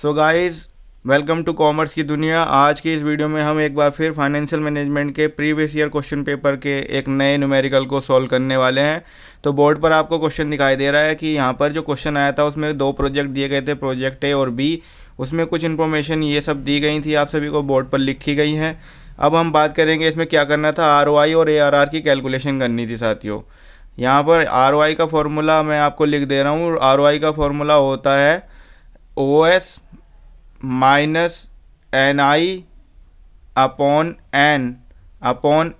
So guys, welcome to commerce की दुनिया। आज की इस वीडियो में हम एक बार फिर फाइनेंशियल मैनेजमेंट के प्रीवियस ईयर क्वेश्चन पेपर के एक नए न्यूमेरिकल को सॉल्व करने वाले हैं। तो बोर्ड पर आपको क्वेश्चन दिखाई दे रहा है कि यहाँ पर जो क्वेश्चन आया था उसमें दो प्रोजेक्ट दिए गए थे, प्रोजेक्ट ए और बी। उसमें कुछ इन्फॉर्मेशन ये सब दी गई थी, आप सभी को बोर्ड पर लिखी गई हैं। अब हम बात करेंगे इसमें क्या करना था। ROI और ARR की कैलकुलेशन करनी थी साथियों। यहाँ पर ROI का फॉर्मूला मैं आपको लिख दे रहा हूँ। ROI का फॉर्मूला होता है OS minus NI upon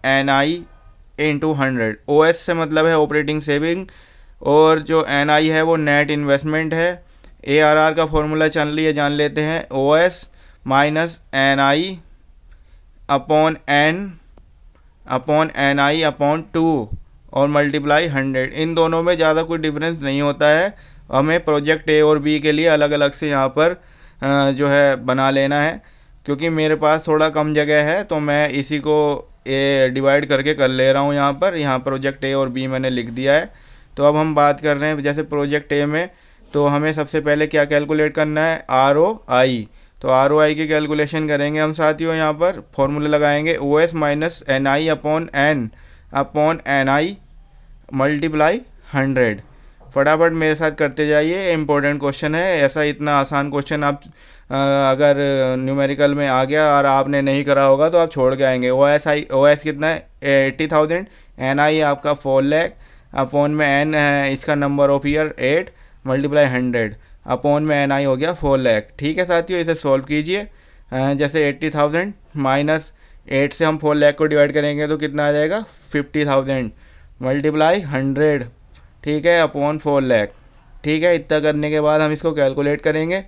NI into 100। OS से मतलब है ऑपरेटिंग सेविंग और जो NI है वो नेट इन्वेस्टमेंट है। ARR का फॉर्मूला जान लेते हैं। OS minus NI upon NI upon 2 और मल्टीप्लाई 100। इन दोनों में ज़्यादा कोई डिफरेंस नहीं होता है। हमें प्रोजेक्ट ए और बी के लिए अलग अलग से यहाँ पर जो है बना लेना है, क्योंकि मेरे पास थोड़ा कम जगह है तो मैं इसी को ए डिवाइड करके कर ले रहा हूँ। यहाँ प्रोजेक्ट ए और बी मैंने लिख दिया है। तो अब हम बात कर रहे हैं जैसे प्रोजेक्ट ए में, तो हमें सबसे पहले क्या कैलकुलेट करना है, ROI। तो ROI की कैलकुलेशन करेंगे हम साथियों। यहाँ पर फॉर्मूला लगाएंगे OS minus NI upon NI multiply 100। फटाफट मेरे साथ करते जाइए, इम्पोर्टेंट क्वेश्चन है। ऐसा इतना आसान क्वेश्चन आप अगर न्यूमेरिकल में आ गया और आपने नहीं करा होगा तो आप छोड़ के आएंगे। OS कितना है, 80,000। NI आपका 4 लाख अपॉन में N है इसका number of year 8 multiply 100 upon में NI हो गया 4 लाख। ठीक है साथियों, इसे सॉल्व कीजिए। जैसे 80,000 माइनस 8 से हम 4 लाख को डिवाइड करेंगे तो कितना आ जाएगा, 50,000 मल्टीप्लाई 100, ठीक है, अपॉन 4 लाख। ठीक है, इतना करने के बाद हम इसको कैलकुलेट करेंगे।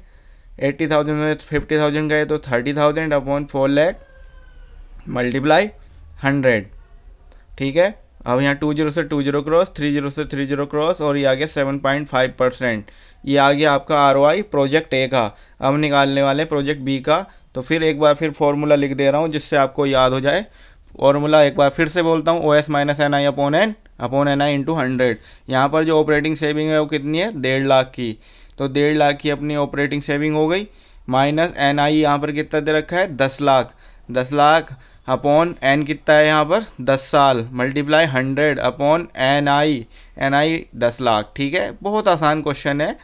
80,000 में 50,000 गए तो 30,000 अपॉन 4 लाख मल्टीप्लाई 100। ठीक है, अब यहाँ 20 से 20 क्रॉस, 30 से 30 क्रॉस और ये आ गया 7.5%। ये आ गया आपका ROI प्रोजेक्ट ए का। अब निकालने वाले प्रोजेक्ट बी का। तो फिर एक बार फिर फॉर्मूला लिख दे रहा हूँ जिससे आपको याद हो जाए। फॉर्मूला एक बार फिर से बोलता हूँ, OS minus NI upon NI into 100। यहाँ पर जो ऑपरेटिंग सेविंग है वो कितनी है, 1.5 लाख की। तो 1.5 लाख की अपनी ऑपरेटिंग सेविंग हो गई। माइनस NI यहाँ पर कितना दे रखा है, 10 लाख। 10 लाख अपॉन N कितना है यहाँ पर, 10 साल मल्टीप्लाई 100 अपॉन NI 10 लाख। ठीक है, बहुत आसान क्वेश्चन है।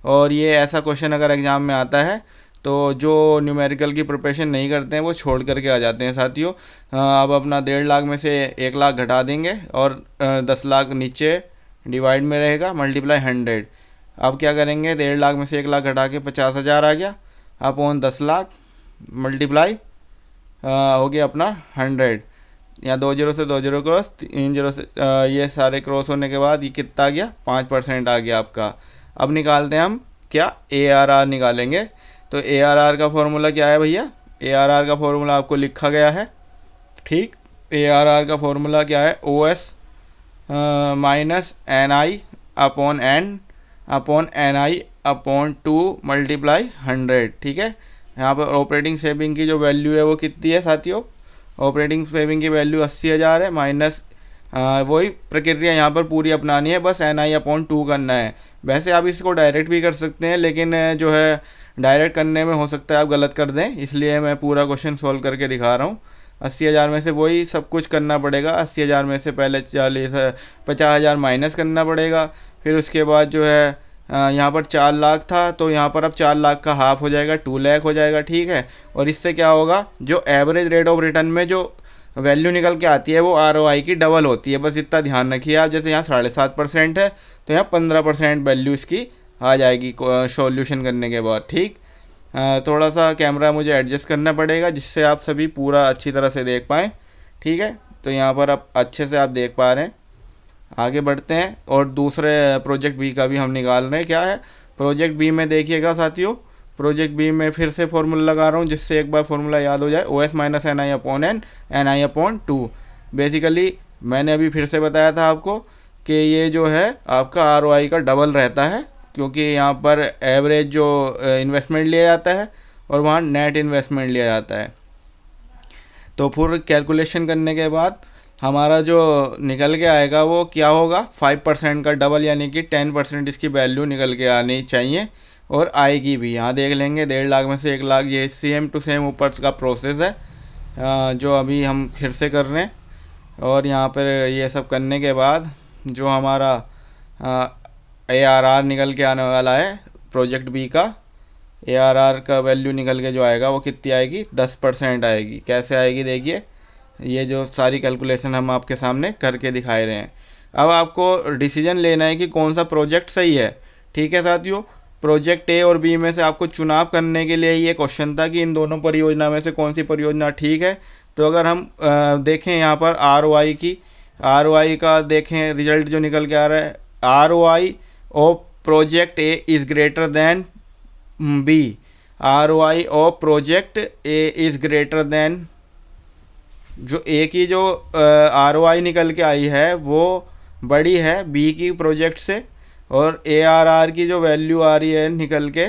और ये ऐसा क्वेश्चन अगर एग्जाम में आता है तो जो न्यूमेरिकल की प्रिपरेशन नहीं करते हैं वो छोड़ करके आ जाते हैं साथियों। अब अपना 1.5 लाख में से 1 लाख घटा देंगे और 10 लाख नीचे डिवाइड में रहेगा मल्टीप्लाई 100। अब क्या करेंगे, 1.5 लाख में से 1 लाख घटा के 50,000 आ गया अपॉन 10 लाख मल्टीप्लाई हो गया अपना 100। यहाँ 2 जीरो से 2 जीरो क्रॉस, 3 जीरो से ये सारे क्रॉस होने के बाद ये कितना आ गया, 5% आ गया आपका। अब निकालते हैं हम क्या, ARR निकालेंगे। तो ARR का फॉर्मूला क्या है भैया, ARR का फॉर्मूला आपको लिखा गया है। ठीक, ARR का फॉर्मूला क्या है, OS minus NI upon NI upon 2 multiply 100। ठीक है, यहाँ पर ऑपरेटिंग सेविंग की जो वैल्यू है वो कितनी है साथियों, ऑपरेटिंग सेविंग की वैल्यू 80,000 है। माइनस वही प्रक्रिया यहाँ पर पूरी अपनानी है, बस NI अपॉन 2 करना है। वैसे आप इसको डायरेक्ट भी कर सकते हैं, लेकिन जो है डायरेक्ट करने में हो सकता है आप गलत कर दें, इसलिए मैं पूरा क्वेश्चन सॉल्व करके दिखा रहा हूँ। 80,000 में से वही सब कुछ करना पड़ेगा। 80,000 में से पहले 50,000 माइनस करना पड़ेगा। फिर उसके बाद जो है यहाँ पर 4 लाख था तो यहाँ पर अब 4 लाख का हाफ हो जाएगा, 2 लाख हो जाएगा। ठीक है, और इससे क्या होगा, जो एवरेज रेट ऑफ रिटर्न में जो वैल्यू निकल के आती है वो ROI की डबल होती है। बस इतना ध्यान रखिए आप। जैसे यहाँ 7.5% है तो यहाँ 15% वैल्यू इसकी आ जाएगी सॉल्यूशन करने के बाद। ठीक, थोड़ा सा कैमरा मुझे एडजस्ट करना पड़ेगा जिससे आप सभी पूरा अच्छी तरह से देख पाएँ। ठीक है, तो यहाँ पर आप अच्छे से आप देख पा रहे हैं। आगे बढ़ते हैं और दूसरे प्रोजेक्ट बी का भी हम निकाल रहे हैं। क्या है प्रोजेक्ट बी में, देखिएगा साथियों, प्रोजेक्ट बी में फिर से फॉर्मूला लगा रहा हूँ जिससे एक बार फॉर्मूला याद हो जाए। OS minus NI upon NI upon 2। Basically मैंने अभी फिर से बताया था आपको कि ये जो है आपका ROI का डबल रहता है, क्योंकि यहाँ पर एवरेज जो इन्वेस्टमेंट लिया जाता है और वहाँ नेट इन्वेस्टमेंट लिया जाता है। तो फिर कैलकुलेशन करने के बाद हमारा जो निकल के आएगा वो क्या होगा, 5% का डबल, यानी कि 10% इसकी वैल्यू निकल के आनी चाहिए। और आएगी भी। यहाँ देख लेंगे 1.5 लाख में से 1 लाख, ये सेम टू सेम ऊपर का प्रोसेस है जो अभी हम फिर से कर रहे हैं। और यहाँ पर ये सब करने के बाद जो हमारा ARR निकल के आने वाला है प्रोजेक्ट बी का, ARR का वैल्यू निकल के जो आएगा वो कितनी आएगी, 10% आएगी। कैसे आएगी देखिए, ये जो सारी कैलकुलेशन हम आपके सामने करके दिखाए रहे हैं। अब आपको डिसीजन लेना है कि कौन सा प्रोजेक्ट सही है। ठीक है साथियों, प्रोजेक्ट ए और बी में से आपको चुनाव करने के लिए ये क्वेश्चन था कि इन दोनों परियोजना में से कौन सी परियोजना ठीक है। तो अगर हम देखें यहाँ पर ROI की, ROI का देखें रिजल्ट जो निकल के आ रहा है, ROI of project A is greater than B, ROI of project A is greater than, जो ए की जो ROI निकल के आई है वो बड़ी है बी की प्रोजेक्ट से, और ARR की जो वैल्यू आ रही है निकल के,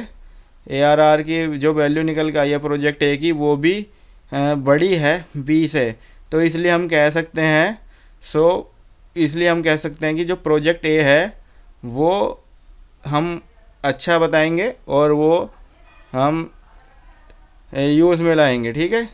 ARR की जो वैल्यू निकल के आई है प्रोजेक्ट ए की वो भी बड़ी है बी से। तो इसलिए हम कह सकते हैं इसलिए हम कह सकते हैं कि जो प्रोजेक्ट ए है वो हम अच्छा बताएंगे और वो हम यूज़ में लाएंगे। ठीक है।